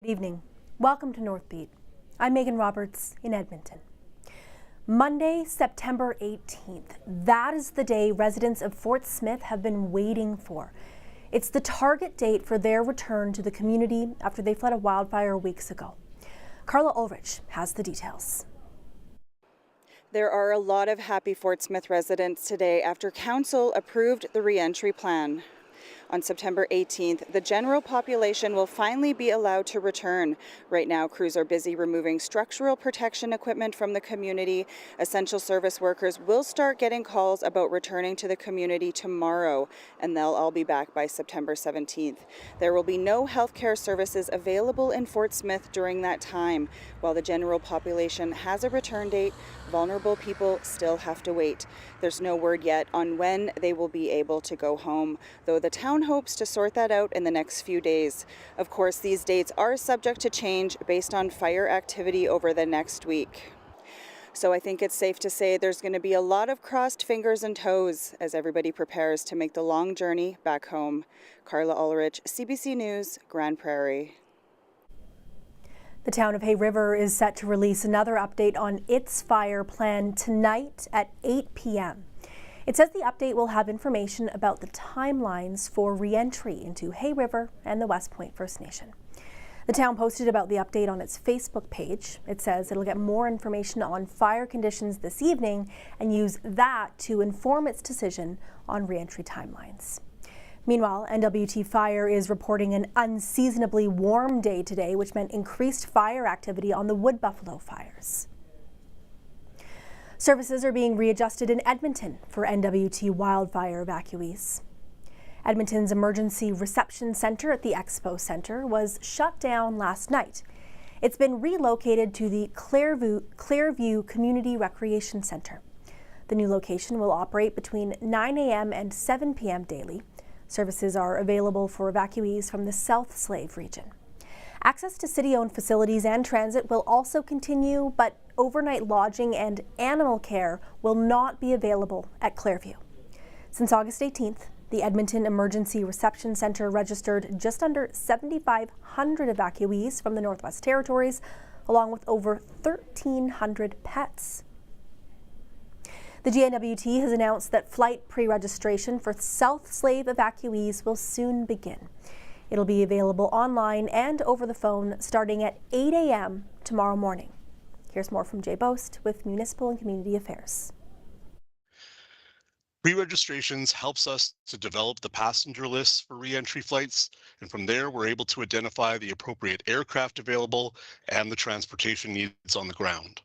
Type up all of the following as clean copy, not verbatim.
Good evening. Welcome to Northbeat. I'm Megan Roberts in Edmonton. Monday, September 18th. That is the day residents of Fort Smith have been waiting for. It's the target date for their return to the community after they fled a wildfire weeks ago. Carla Ulrich has the details. There are a lot of happy Fort Smith residents today after Council approved the re-entry plan. On September 18th, the general population will finally be allowed to return. Right now, crews are busy removing structural protection equipment from the community. Essential service workers will start getting calls about returning to the community tomorrow, and they'll all be back by September 17th. There will be no healthcare services available in Fort Smith during that time. While the general population has a return date, vulnerable people still have to wait. There's no word yet on when they will be able to go home, though the town hopes to sort that out in the next few days. Of course, these dates are subject to change based on fire activity over the next week. So I think it's safe to say there's going to be a lot of crossed fingers and toes as everybody prepares to make the long journey back home. Carla Ulrich, CBC News, Grand Prairie. The town of Hay River is set to release another update on its fire plan tonight at 8 p.m. It says the update will have information about the timelines for re-entry into Hay River and the West Point First Nation. The town posted about the update on its Facebook page. It says it'll get more information on fire conditions this evening and use that to inform its decision on re-entry timelines. Meanwhile, NWT Fire is reporting an unseasonably warm day today, which meant increased fire activity on the Wood Buffalo fires. Services are being readjusted in Edmonton for NWT wildfire evacuees. Edmonton's Emergency Reception Center at the Expo Center was shut down last night. It's been relocated to the Clairview Community Recreation Center. The new location will operate between 9 a.m. and 7 p.m. daily. Services are available for evacuees from the South Slave region. Access to city-owned facilities and transit will also continue, but overnight lodging and animal care will not be available at Clairview. Since August 18th, the Edmonton Emergency Reception Center registered just under 7,500 evacuees from the Northwest Territories, along with over 1,300 pets. The GNWT has announced that flight pre-registration for South Slave evacuees will soon begin. It'll be available online and over the phone starting at 8 a.m. tomorrow morning. Here's more from Jay Boast with Municipal and Community Affairs. Pre-registrations helps us to develop the passenger lists for re-entry flights, and from there we're able to identify the appropriate aircraft available and the transportation needs on the ground.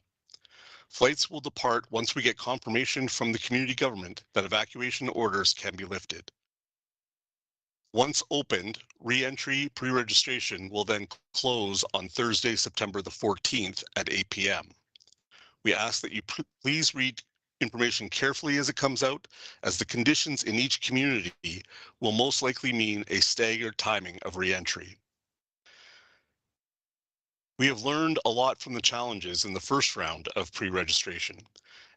Flights will depart once we get confirmation from the community government that evacuation orders can be lifted. Once opened, re-entry pre-registration will then close on Thursday, September the 14th at 8 p.m. We ask that you please read information carefully as it comes out, as the conditions in each community will most likely mean a staggered timing of re-entry. We have learned a lot from the challenges in the first round of pre-registration,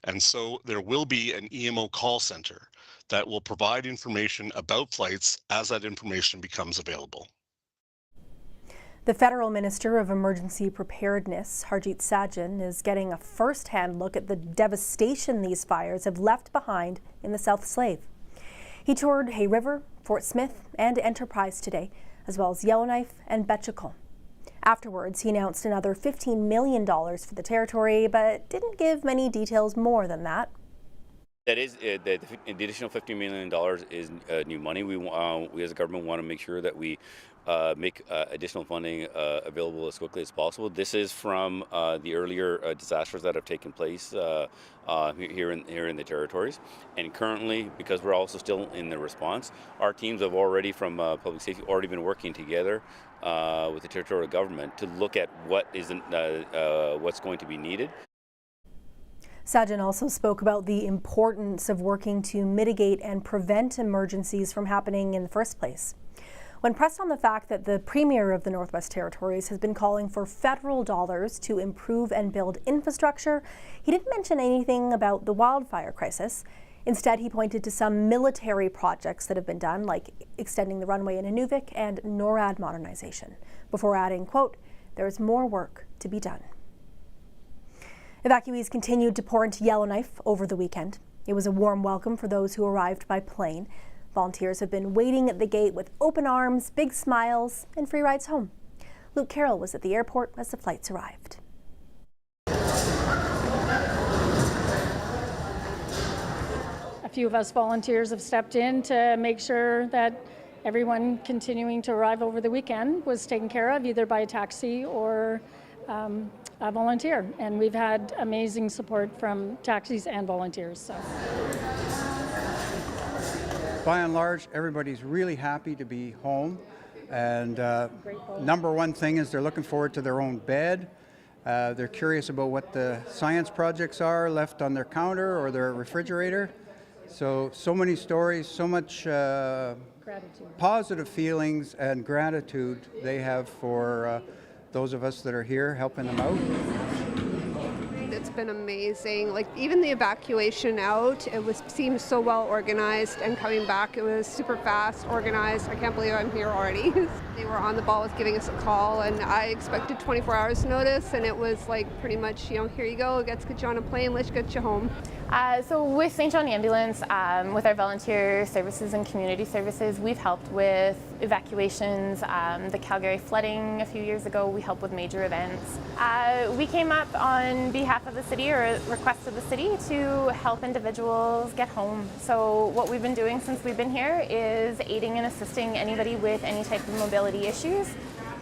and so there will be an EMO call center that will provide information about flights as that information becomes available. The Federal Minister of Emergency Preparedness, Harjit Sajjan, is getting a first-hand look at the devastation these fires have left behind in the South Slave. He toured Hay River, Fort Smith, and Enterprise today, as well as Yellowknife and Betchakol. Afterwards, he announced another $15 million for the territory, but didn't give many details more than that. That is, the additional $50 million is new money. We as a government want to make sure that we make additional funding available as quickly as possible. This is from the earlier disasters that have taken place here in the territories. And currently, because we're also still in the response, our teams have already, from public safety, already been working together with the territorial government to look at what's going to be needed. Sajjan also spoke about the importance of working to mitigate and prevent emergencies from happening in the first place. When pressed on the fact that the Premier of the Northwest Territories has been calling for federal dollars to improve and build infrastructure, he didn't mention anything about the wildfire crisis. Instead, he pointed to some military projects that have been done, like extending the runway in Inuvik and NORAD modernization, before adding, quote, there is more work to be done. Evacuees continued to pour into Yellowknife over the weekend. It was a warm welcome for those who arrived by plane. Volunteers have been waiting at the gate with open arms, big smiles, and free rides home. Luke Carroll was at the airport as the flights arrived. A few of us volunteers have stepped in to make sure that everyone continuing to arrive over the weekend was taken care of either by a taxi or a volunteer. And we've had amazing support from taxis and volunteers. So. By and large, everybody's really happy to be home. And number one thing is they're looking forward to their own bed. They're curious about what the science projects are left on their counter or their refrigerator. So many stories, so much positive feelings and gratitude they have for those of us that are here helping them out. It's been amazing. Like even the evacuation out, seemed so well organized, and coming back, it was super fast, organized. I can't believe I'm here already. They were on the ball with giving us a call, and I expected 24 hours notice, and it was like pretty much, here you go, let's get you on a plane, let's get you home. So with St. John Ambulance, with our volunteer services and community services, we've helped with evacuations, the Calgary flooding a few years ago, we helped with major events. We came up on behalf of the city or a request of the city to help individuals get home. So what we've been doing since we've been here is aiding and assisting anybody with any type of mobility issues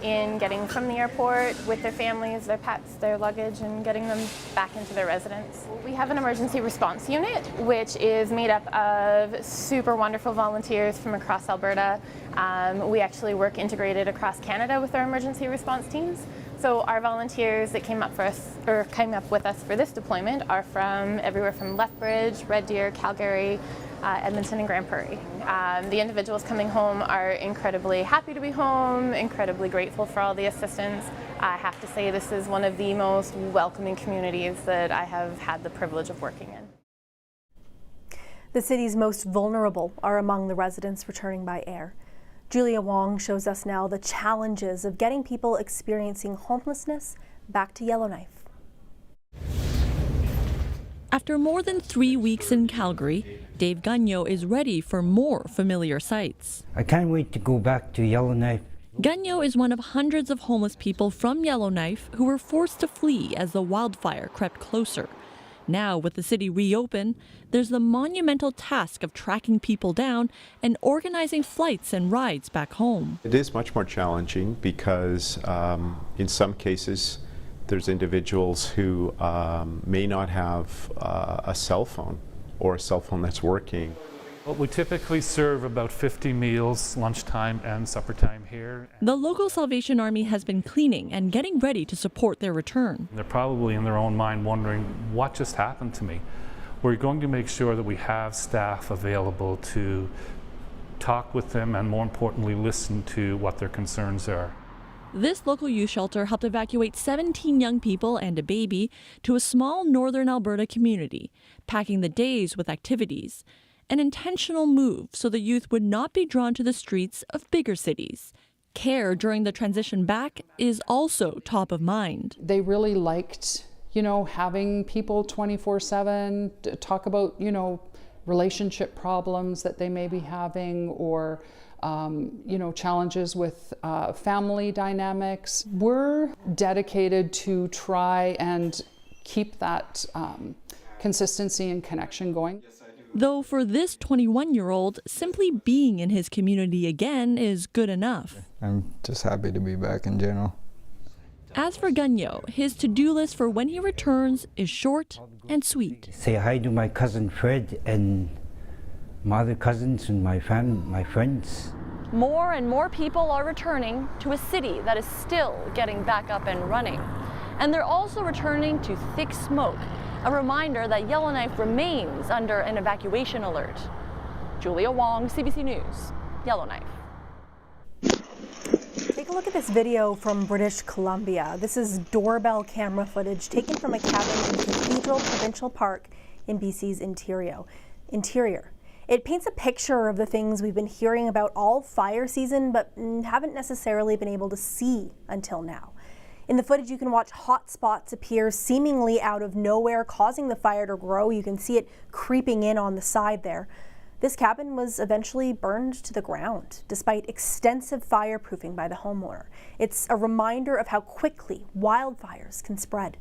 in getting from the airport with their families, their pets, their luggage, and getting them back into their residence. We have an emergency response unit, which is made up of super wonderful volunteers from across Alberta. We actually work integrated across Canada with our emergency response teams. So our volunteers that came up with us for this deployment are from everywhere from Lethbridge, Red Deer, Calgary, Edmonton and Grand Prairie. The individuals coming home are incredibly happy to be home, incredibly grateful for all the assistance. I have to say this is one of the most welcoming communities that I have had the privilege of working in. The city's most vulnerable are among the residents returning by air. Julia Wong shows us now the challenges of getting people experiencing homelessness back to Yellowknife. After more than 3 weeks in Calgary, Dave Gagnon is ready for more familiar sights. I can't wait to go back to Yellowknife. Gagnon is one of hundreds of homeless people from Yellowknife who were forced to flee as the wildfire crept closer. Now, with the city reopened, there's the monumental task of tracking people down and organizing flights and rides back home. It is much more challenging because in some cases there's individuals who may not have a cell phone or a cell phone that's working. Well, we typically serve about 50 meals, lunchtime and supper time here. The local Salvation Army has been cleaning and getting ready to support their return. They're probably in their own mind wondering, what just happened to me? We're going to make sure that we have staff available to talk with them and, more importantly, listen to what their concerns are. This local youth shelter helped evacuate 17 young people and a baby to a small northern Alberta community, packing the days with activities. An intentional move so the youth would not be drawn to the streets of bigger cities. Care during the transition back is also top of mind. They really liked, having people 24/7 talk about, relationship problems that they may be having or, challenges with family dynamics. We're dedicated to try and keep that consistency and connection going. Though for this 21-year-old, simply being in his community again is good enough. I'm just happy to be back in general. As for Gagnon, his to-do list for when he returns is short and sweet. Say hi to my cousin Fred and my other cousins and my friends. More and more people are returning to a city that is still getting back up and running. And they're also returning to thick smoke, a reminder that Yellowknife remains under an evacuation alert. Julia Wong, CBC News, Yellowknife. Take a look at this video from British Columbia. This is doorbell camera footage taken from a cabin in Cathedral Provincial Park in BC's interior. It paints a picture of the things we've been hearing about all fire season, but haven't necessarily been able to see until now. In the footage, you can watch hot spots appear seemingly out of nowhere, causing the fire to grow. You can see it creeping in on the side there. This cabin was eventually burned to the ground, despite extensive fireproofing by the homeowner. It's a reminder of how quickly wildfires can spread.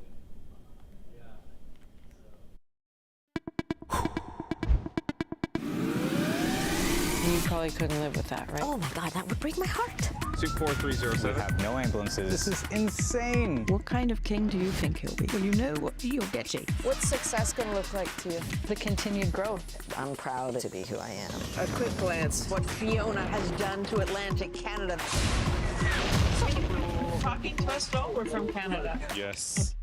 You probably couldn't live with that, right? Oh my God, that would break my heart. Suit 4307. We have no ambulances. This is insane. What kind of king do you think he'll be? Well, you know what you'll get you. What's success going to look like to you? The continued growth. I'm proud to be who I am. A quick glance, what Fiona has done to Atlantic Canada. Talking to us, though, we're from Canada. Yes.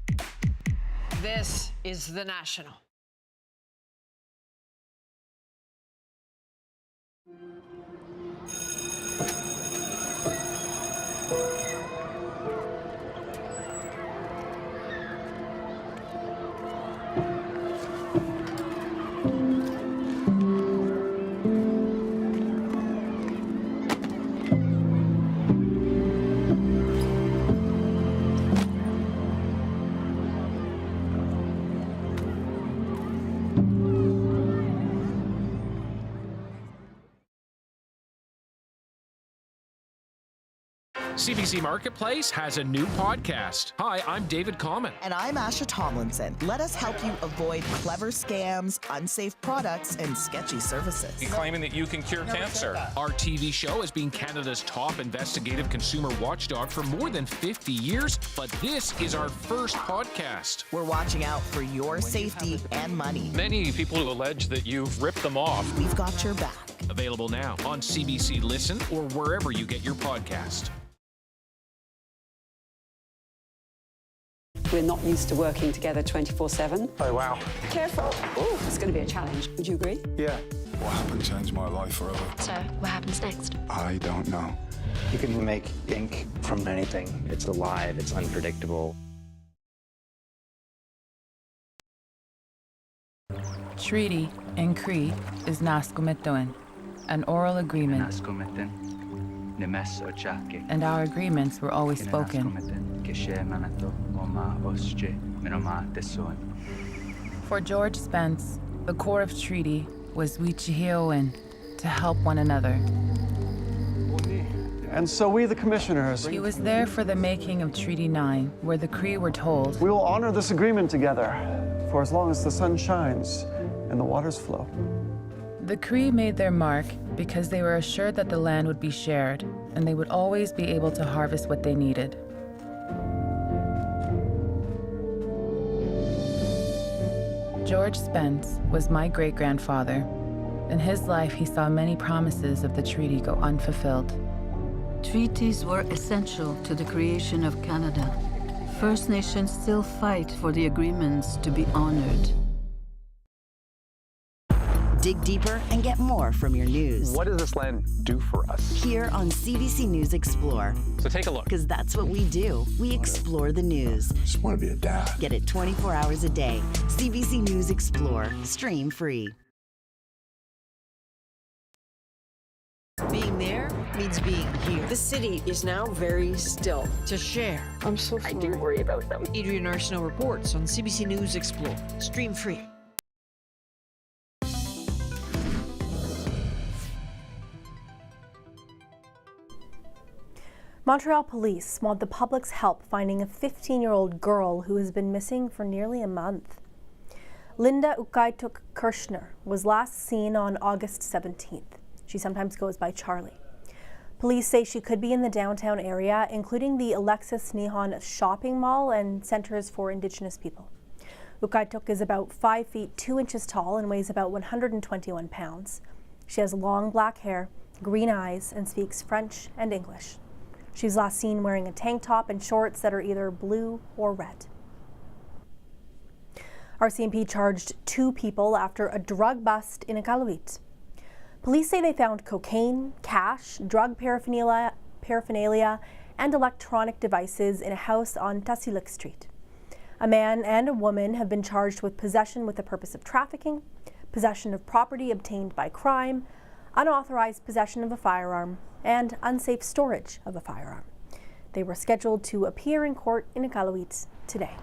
This is The National. CBC Marketplace has a new podcast. Hi, I'm David Common. And I'm Asha Tomlinson. Let us help you avoid clever scams, unsafe products, and sketchy services. You're claiming that you can cure cancer. Our TV show has been Canada's top investigative consumer watchdog for more than 50 years, but this is our first podcast. We're watching out for your safety and money. Many people who allege that you've ripped them off. We've got your back. Available now on CBC Listen or wherever you get your podcast. We're not used to working together 24/7. Oh, wow. Careful. Ooh, it's going to be a challenge. Would you agree? Yeah. What happened changed my life forever. So, what happens next? I don't know. You can make ink from anything. It's alive, it's unpredictable. Treaty in Cree is Naskomitoin, an oral agreement. And our agreements were always spoken. For George Spence, the core of treaty was Wichihioin, to help one another. And so we, the commissioners... He was there for the making of Treaty 9, where the Cree were told... We will honor this agreement together, for as long as the sun shines and the waters flow. The Cree made their mark because they were assured that the land would be shared, and they would always be able to harvest what they needed. George Spence was my great-grandfather. In his life, he saw many promises of the treaty go unfulfilled. Treaties were essential to the creation of Canada. First Nations still fight for the agreements to be honored. Dig deeper and get more from your news. What does this land do for us? Here on CBC News Explore. So take a look. Because that's what we do. We explore the news. Just want to be a dad. Get it 24 hours a day. CBC News Explore. Stream free. Being there means being here. The city is now very still to share. I'm so sorry. I do worry about them. Adrian Arsenault reports on CBC News Explore. Stream free. Montreal police want the public's help finding a 15-year-old girl who has been missing for nearly a month. Linda Ukaituk Kirshner was last seen on August 17th. She sometimes goes by Charlie. Police say she could be in the downtown area, including the Alexis Nihon shopping mall and centers for Indigenous people. Ukaituk is about 5 feet 2 inches tall and weighs about 121 pounds. She has long black hair, green eyes, and speaks French and English. She was last seen wearing a tank top and shorts that are either blue or red. RCMP charged 2 people after a drug bust in Iqaluit. Police say they found cocaine, cash, drug paraphernalia, and electronic devices in a house on Tasilik Street. A man and a woman have been charged with possession with the purpose of trafficking, possession of property obtained by crime, unauthorized possession of a firearm, and unsafe storage of a firearm. They were scheduled to appear in court in Iqaluit today.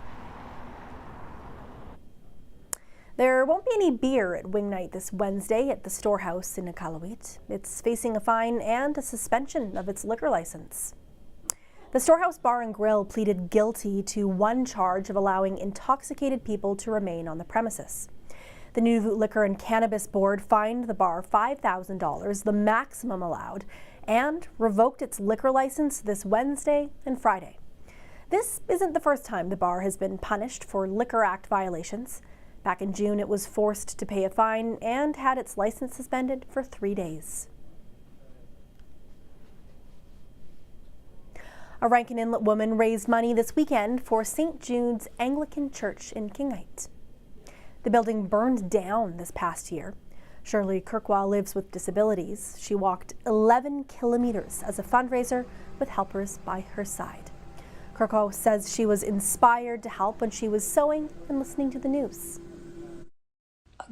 There won't be any beer at Wing Night this Wednesday at the Storehouse in Iqaluit. It's facing a fine and a suspension of its liquor license. The Storehouse Bar and Grill pleaded guilty to one charge of allowing intoxicated people to remain on the premises. The new Liquor and Cannabis Board fined the bar $5,000, the maximum allowed, and revoked its liquor license this Wednesday and Friday. This isn't the first time the bar has been punished for Liquor Act violations. Back in June, it was forced to pay a fine and had its license suspended for 3 days. A Rankin Inlet woman raised money this weekend for St. Jude's Anglican Church in Kingite. The building burned down this past year. Shirley Kirkwall lives with disabilities. She walked 11 kilometers as a fundraiser with helpers by her side. Kirkwall says she was inspired to help when she was sewing and listening to the news.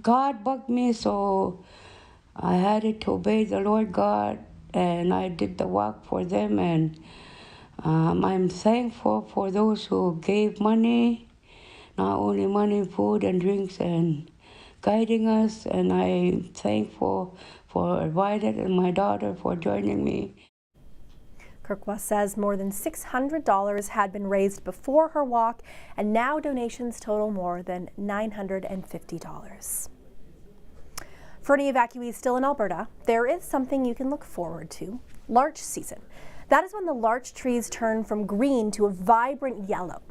God bugged me, so I had to obey the Lord God, and I did the work for them, and I'm thankful for those who gave money, not only money, food and drinks, and guiding us, and I'm thankful for Violet and my daughter for joining me. Kirkwa says more than $600 had been raised before her walk, and now donations total more than $950. For any evacuees still in Alberta, there is something you can look forward to: larch season. That is when the larch trees turn from green to a vibrant yellow.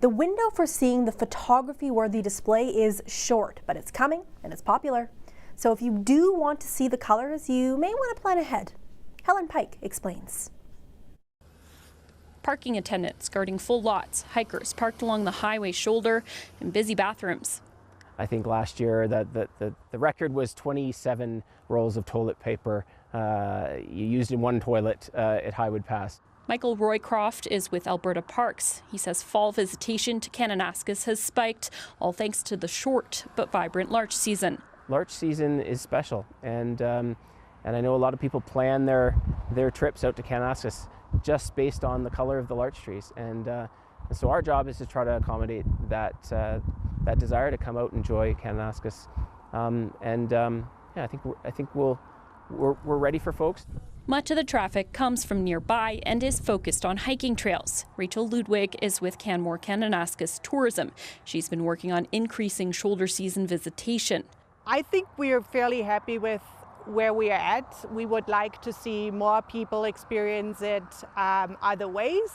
The window for seeing the photography-worthy display is short, but it's coming and it's popular. So if you do want to see the colors, you may want to plan ahead. Helen Pike explains. Parking attendants guarding full lots, hikers parked along the highway shoulder, and busy bathrooms. I think last year the record was 27 rolls of toilet paper you used in one toilet at Highwood Pass. Michael Roycroft is with Alberta Parks. He says fall visitation to Kananaskis has spiked, all thanks to the short but vibrant larch season. Larch season is special, and I know a lot of people plan their trips out to Kananaskis just based on the color of the larch trees, and so our job is to try to accommodate that desire to come out and enjoy Kananaskis, I think we're ready for folks. Much of the traffic comes from nearby and is focused on hiking trails. Rachel Ludwig is with Canmore Kananaskis Tourism. She's been working on increasing shoulder season visitation. I think we are fairly happy with where we are at. We would like to see more people experience it other ways,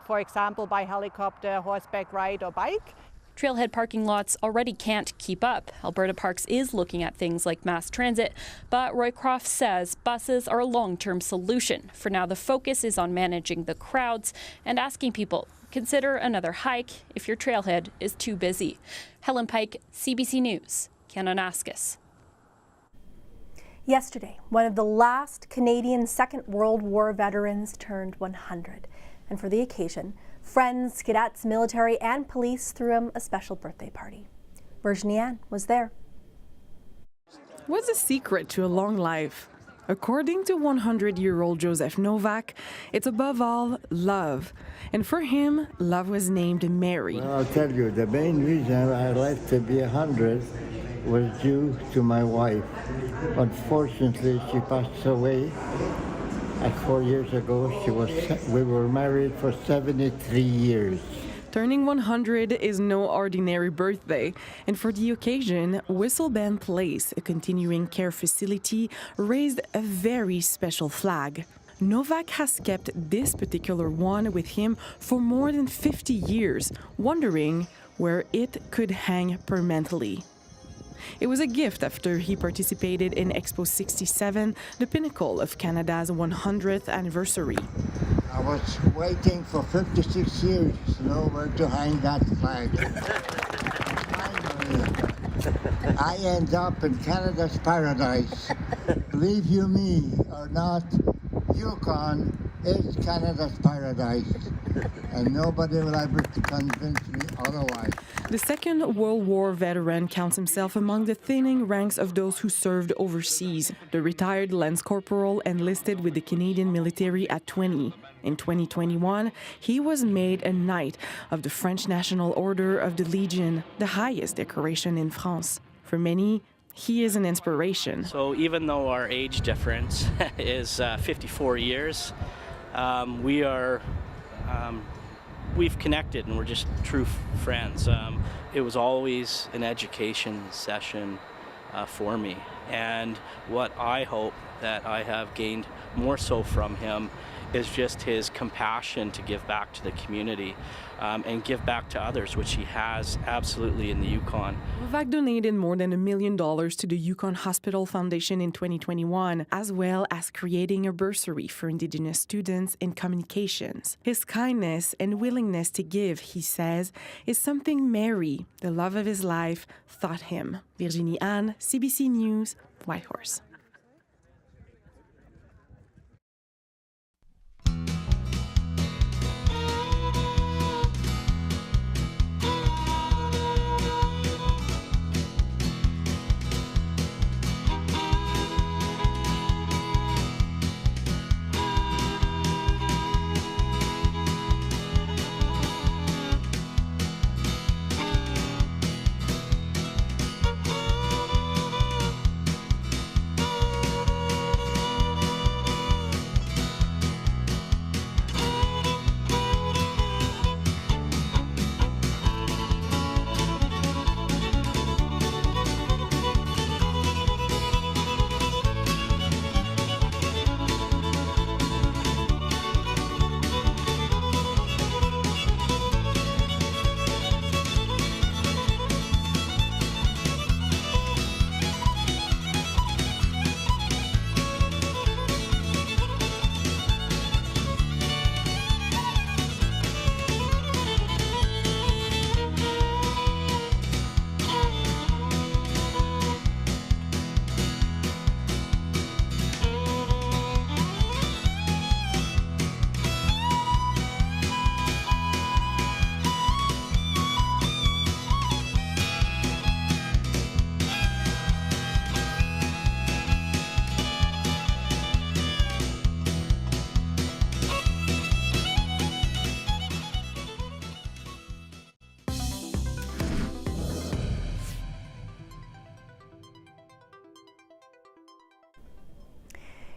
for example, by helicopter, horseback ride, or bike. Trailhead parking lots already can't keep up. Alberta Parks is looking at things like mass transit, but Roycroft says buses are a long-term solution. For now, the focus is on managing the crowds and asking people, consider another hike if your trailhead is too busy. Helen Pike, CBC News, Kananaskis. Yesterday, one of the last Canadian Second World War veterans turned 100. And for the occasion, friends, cadets, military, and police threw him a special birthday party. Virginie Ann was there. What's the secret to a long life? According to 100-year-old Joseph Novak, it's above all love. And for him, love was named Mary. Well, I'll tell you, the main reason I liked to be 100 was due to my wife. Unfortunately, she passed away. 4 years ago, we were married for 73 years. Turning 100 is no ordinary birthday, and for the occasion, Whistle Bend Place, a continuing care facility, raised a very special flag. Novak has kept this particular one with him for more than 50 years, wondering where it could hang permanently. It was a gift after he participated in Expo 67, the pinnacle of Canada's 100th anniversary. I was waiting for 56 years to know where to hang that flag. Finally, I end up in Canada's paradise. Believe you me or not, Yukon is Canada's paradise, and nobody will ever convince me otherwise. The Second World War veteran counts himself among the thinning ranks of those who served overseas. The retired Lance Corporal enlisted with the Canadian military at 20. In 2021, he was made a Knight of the French National Order of the Legion, the highest decoration in France. For many, he is an inspiration. So even though our age difference is 54 years, we've connected and we're just true friends. It was always an education session for me, and what I hope that I have gained more so from him is just his compassion to give back to the community and give back to others, which he has absolutely in the Yukon. Levac donated more than $1 million to the Yukon Hospital Foundation in 2021, as well as creating a bursary for Indigenous students in communications. His kindness and willingness to give, he says, is something Mary, the love of his life, taught him. Virginie Anne, CBC News, Whitehorse.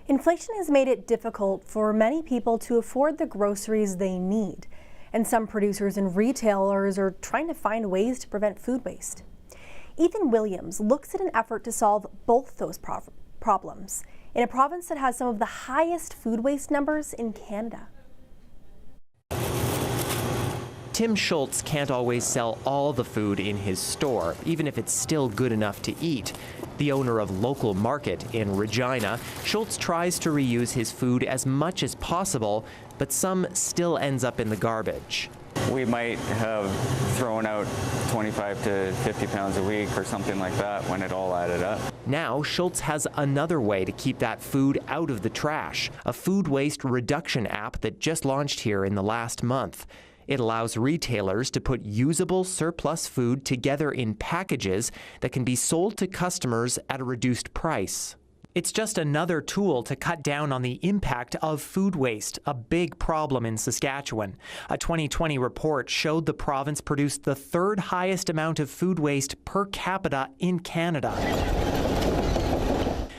Inflation has made it difficult for many people to afford the groceries they need, and some producers and retailers are trying to find ways to prevent food waste. Ethan Williams looks at an effort to solve both those problems in a province that has some of the highest food waste numbers in Canada. Tim Schultz can't always sell all the food in his store, even if it's still good enough to eat. The owner of Local Market in Regina, Schultz tries to reuse his food as much as possible, but some still ends up in the garbage. We might have thrown out 25 to 50 pounds a week or something like that when it all added up. Now, Schultz has another way to keep that food out of the trash, a food waste reduction app that just launched here in the last month. It allows retailers to put usable surplus food together in packages that can be sold to customers at a reduced price. It's just another tool to cut down on the impact of food waste, a big problem in Saskatchewan. A 2020 report showed the province produced the third highest amount of food waste per capita in Canada.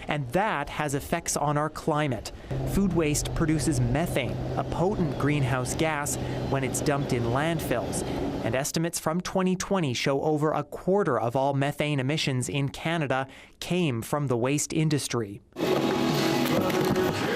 And that has effects on our climate. Food waste produces methane, a potent greenhouse gas, when it's dumped in landfills. And estimates from 2020 show over a quarter of all methane emissions in Canada came from the waste industry.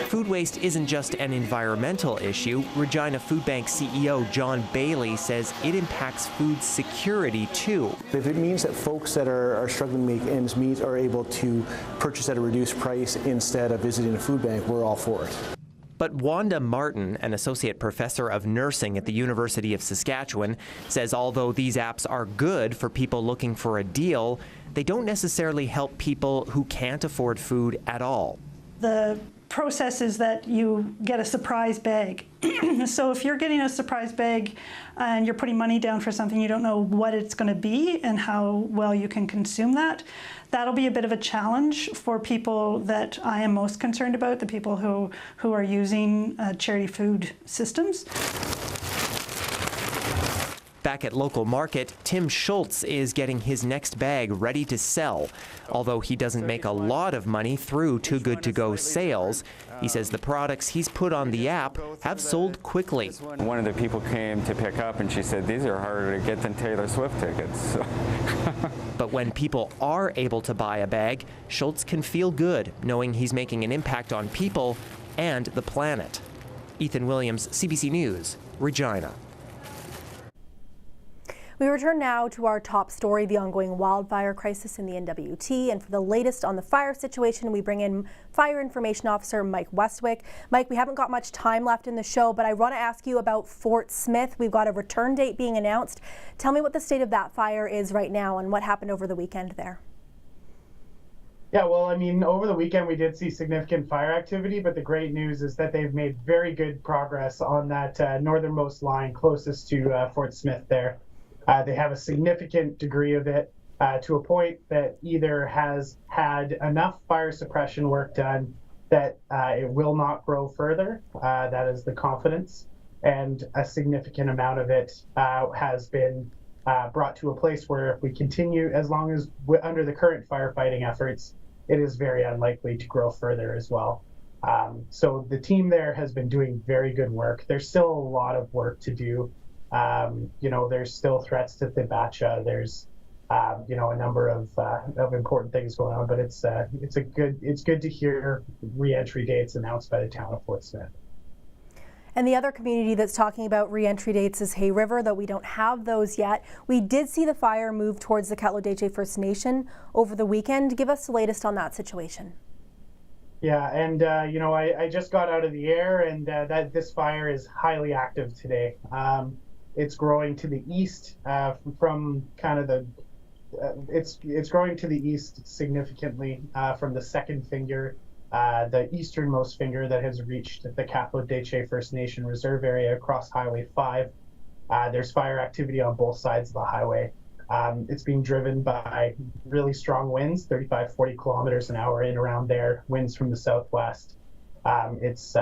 Food waste isn't just an environmental issue. Regina Food Bank CEO John Bailey says it impacts food security too. If it means that folks that are struggling to make ends meet are able to purchase at a reduced price instead of visiting a food bank, we're all for it. But Wanda Martin, an associate professor of nursing at the University of Saskatchewan, says although these apps are good for people looking for a deal, they don't necessarily help people who can't afford food at all. The process is that you get a surprise bag. So if you're getting a surprise bag and you're putting money down for something, you don't know what it's going to be and how well you can consume that. That'll be a bit of a challenge for people that I am most concerned about, the people who are using charity food systems. Back at local market, Tim Schultz is getting his next bag ready to sell. Although he doesn't make a lot of money through Too Good To Go sales, he says the products he's put on the app have sold quickly. One of the people came to pick up and she said, these are harder to get than Taylor Swift tickets. So. But when people are able to buy a bag, Schultz can feel good knowing he's making an impact on people and the planet. Ethan Williams, CBC News, Regina. We return now to our top story, the ongoing wildfire crisis in the NWT. And for the latest on the fire situation, we bring in Fire Information Officer Mike Westwick. Mike, we haven't got much time left in the show, but I want to ask you about Fort Smith. We've got a return date being announced. Tell me what the state of that fire is right now and what happened over the weekend there. Yeah, well, I mean, over the weekend we did see significant fire activity, but the great news is that they've made very good progress on that northernmost line closest to Fort Smith there. They have a significant degree of it to a point that either has had enough fire suppression work done that it will not grow further. That is the confidence. And a significant amount of it has been brought to a place where if we continue, as long as we're under the current firefighting efforts, it is very unlikely to grow further as well. So the team there has been doing very good work. There's still a lot of work to do. There's still threats to Thibacha. There's, a number of important things going on. But it's good to hear re-entry dates announced by the town of Fort Smith. And the other community that's talking about re-entry dates is Hay River, though we don't have those yet. We did see the fire move towards the Katlo-Deche First Nation over the weekend. Give us the latest on that situation. Yeah, and I just got out of the air, and that this fire is highly active today. It's growing to the east from kind of it's growing to the east significantly from the second finger, the easternmost finger that has reached the Katlo-Deche First Nation Reserve area across Highway 5. There's fire activity on both sides of the highway. It's being driven by really strong winds, 35, 40 kilometers an hour in around there, winds from the southwest. It's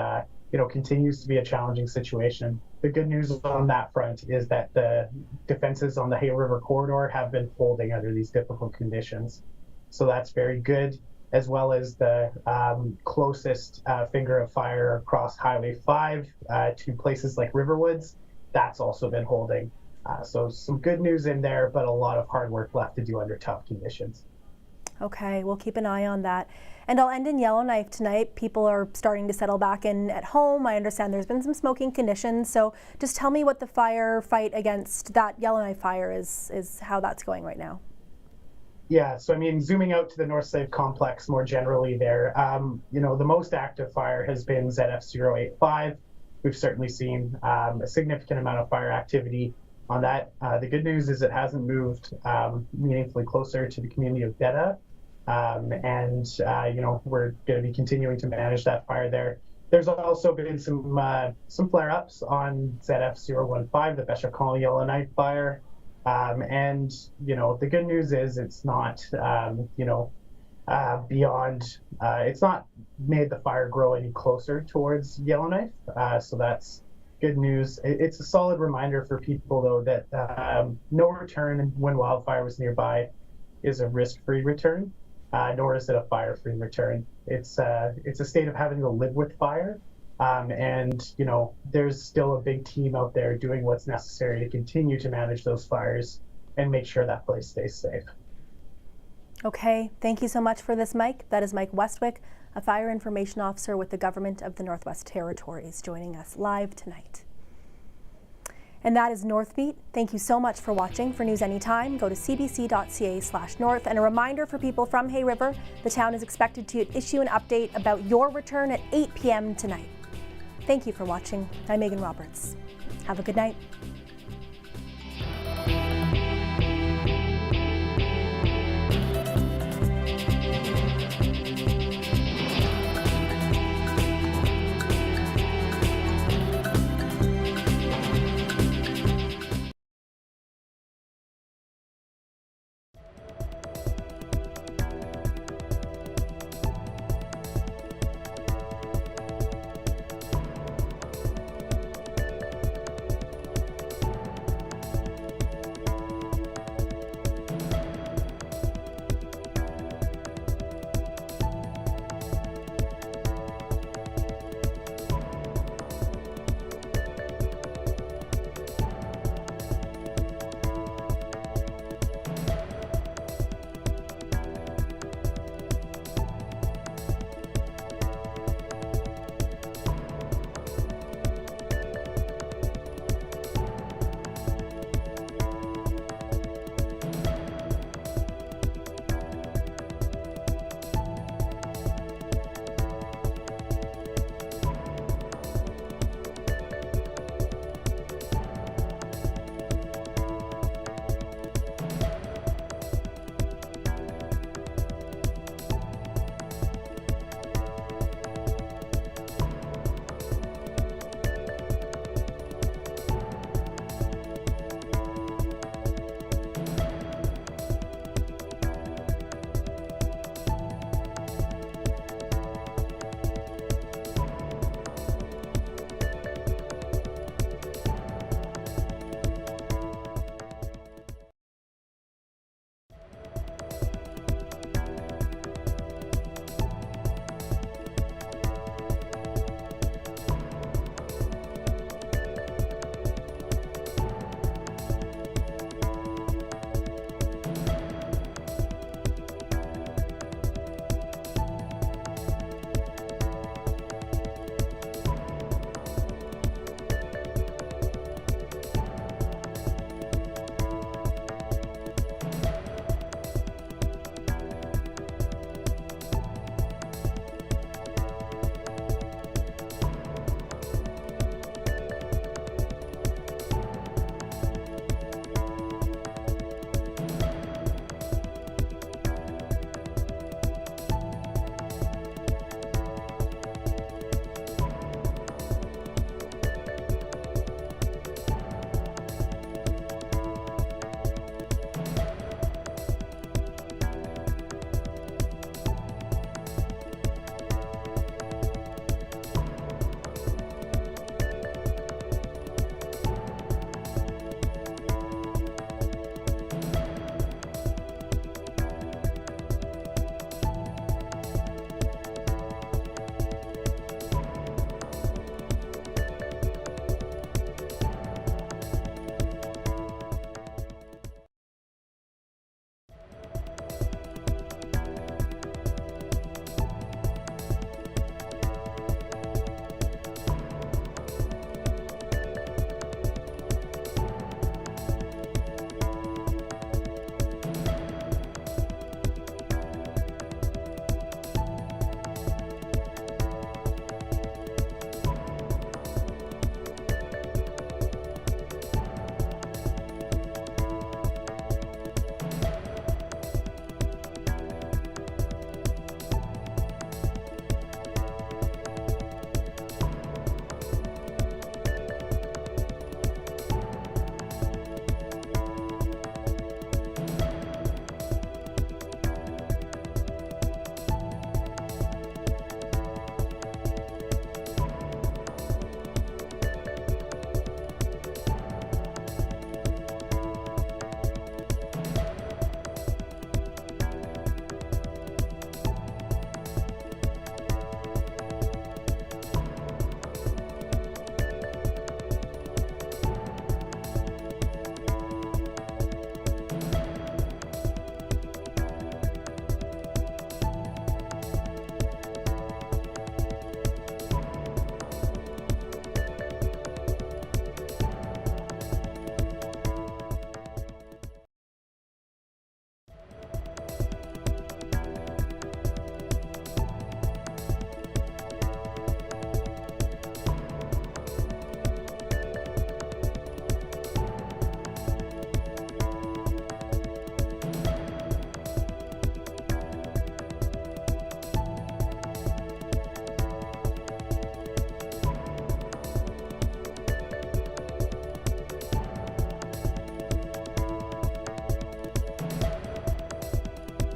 continues to be a challenging situation. The good news on that front is that the defenses on the Hay River corridor have been holding under these difficult conditions. So that's very good, as well as the closest finger of fire across Highway 5 to places like Riverwoods. That's also been holding. So some good news in there, but a lot of hard work left to do under tough conditions. Okay, we'll keep an eye on that. And I'll end in Yellowknife tonight. People are starting to settle back in at home. I understand there's been some smoking conditions. So just tell me what the fight against that Yellowknife fire is how that's going right now. Yeah, so I mean, zooming out to the North Slave complex more generally there, the most active fire has been ZF085. We've certainly seen a significant amount of fire activity on that. The good news is it hasn't moved meaningfully closer to the community of Beta. We're going to be continuing to manage that fire there. There's also been some flare-ups on ZF015, the Beshakal Yellowknife fire. The good news is it's not, beyond, it's not made the fire grow any closer towards Yellowknife. So that's good news. It's a solid reminder for people, though, that no return when wildfire was nearby is a risk-free return, nor is it a fire-free return. It's a state of having to live with fire. There's still a big team out there doing what's necessary to continue to manage those fires and make sure that place stays safe. Okay, thank you so much for this, Mike. That is Mike Westwick, a fire information officer with the Government of the Northwest Territories, joining us live tonight. And that is Northbeat. Thank you so much for watching. For news anytime, go to cbc.ca/north. And a reminder for people from Hay River, the town is expected to issue an update about your return at 8 p.m. tonight. Thank you for watching. I'm Megan Roberts. Have a good night.